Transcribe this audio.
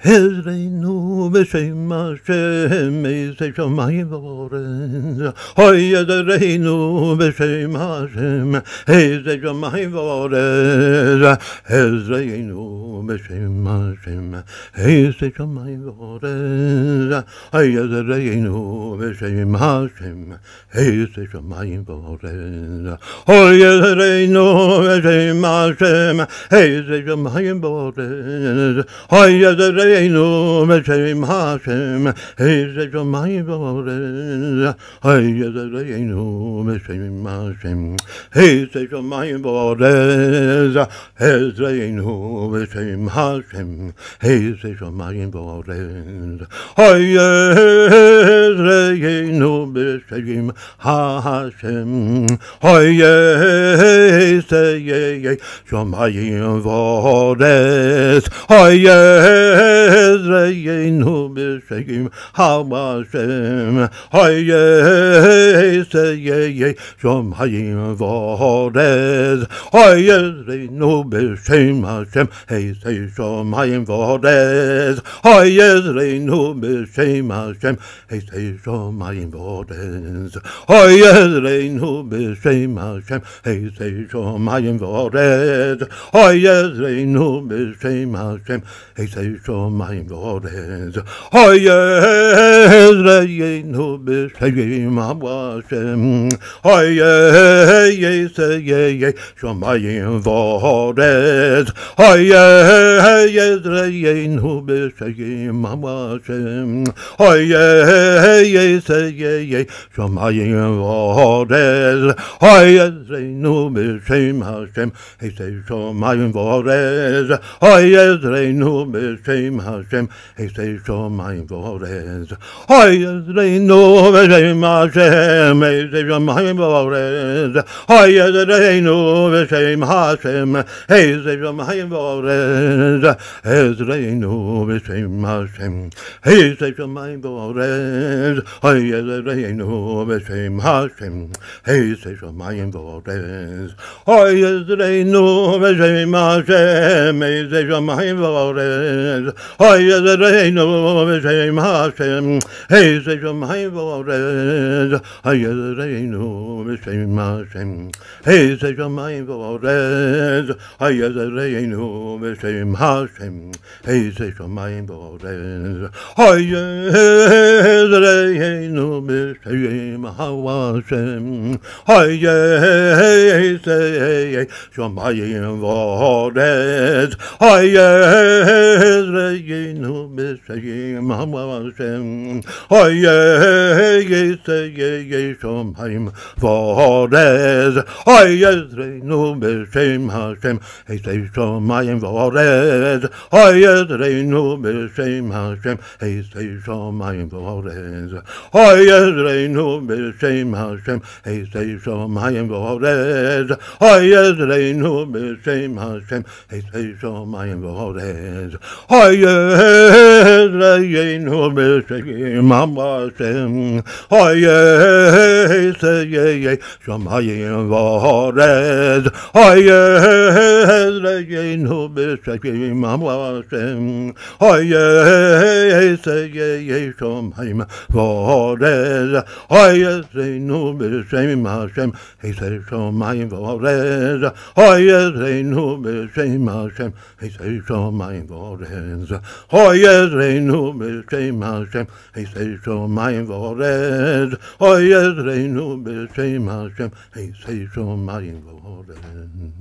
Hezreinu b'shem Hashem, Eisei Shamayim v'Aretz. Hezreinu b'shem Hashem, Eisei Shamayim v'Aretz. Hezreinu b'shem Hashem, Eisei Shamayim v'Aretz. Hezreinu b'shem Hashem, Eisei Shamayim v'Aretz. Hezreinu b'shem Hashem, Eisei Shamayim v'Aretz. Hayezreinu b'shem Hashem, Eisei Shamayim v'Aretz. Hayezreinu b'shem Hashem, Eisei Shamayim v'Aretz. Hezreinu b'shem Hashem, Eisei Shamayim v'Aretz. Hayezreinu b'shem Hashem, Eisei Shamayim v'Aretz. Hezreinu b'shem Hashem, Eisei Shamayim v'Aretz. Hezreinu b'shem Hashem, Eisei Shamayim v'Aretz. Hezreinu b'shem Hashem, Eisei Shamayim v'Aretz. Hezreinu b'shem Hashem, Eisei Shamayim v'Aretz. Hezreinu b'shem Hashem, Eisei Shamayim v'Aretz. Hezreinu b'shem Hashem, Eisei Shamayim v'Aretz. Hezreinu b'shem Hashem, Eisei Shamayim v'Aretz. Hezreinu b'shem Hashem, Eisei Shamayim v'Aretz. Hezreinu b'shem Hashem, Eisei Shamayim v'Aretz. Hezreinu b'shem Hashem, Eisei Shamayim v'Aretz. Hezreinu b'shem Hashem, Eisei Shamayim v'Aretz. Hezreinu b'shem Hashem, Eisei Shamayim v'Aretz. Hezreinu b'shem Hashem, Eisei Shamayim v'Aretz. Hezreinu b'shem Hashem, Eisei Shamayim v'Aretz. Hezreinu b'shem Hashem, Eisei Shamayim v'Aretz. Hezreinu b'shem Hashem, Eisei Shamayim v'Aretz. Hezreinu b'shem Hashem, Eisei Shamayim v'Aretz. Hezreinu b'shem Hashem, Eisei Shamayim v'Aretz. Hezreinu b'shem Hashem, Eisei Shamayim v'Aretz. Hezreinu b'shem Hashem, Eisei Shamayim v'Aretz. Hezreinu b'shem Hashem, Eisei Shamayim v'Aretz. Hezreinu b'shem Hashem, Eisei Shamayim v'Aretz. Hezreinu b'shem Hashem, Eisei Shamayim v'Aretz. Hezreinu b'shem Hashem, Eisei Shamayim v'Aretz. Hezreinu b'shem Hashem, Eisei Shamayim v'Aretz. Hezreinu b'shem Hashem, Eisei Shamayim v'Aretz. Hezreinu b'shem Hashem, Eisei Shamayim v'Aretz. Hezreinu b'shem Hashem, Eisei Shamayim v'Aretz. Hezreinu b'shem Hashem, Eisei Shamayim v'Aretz.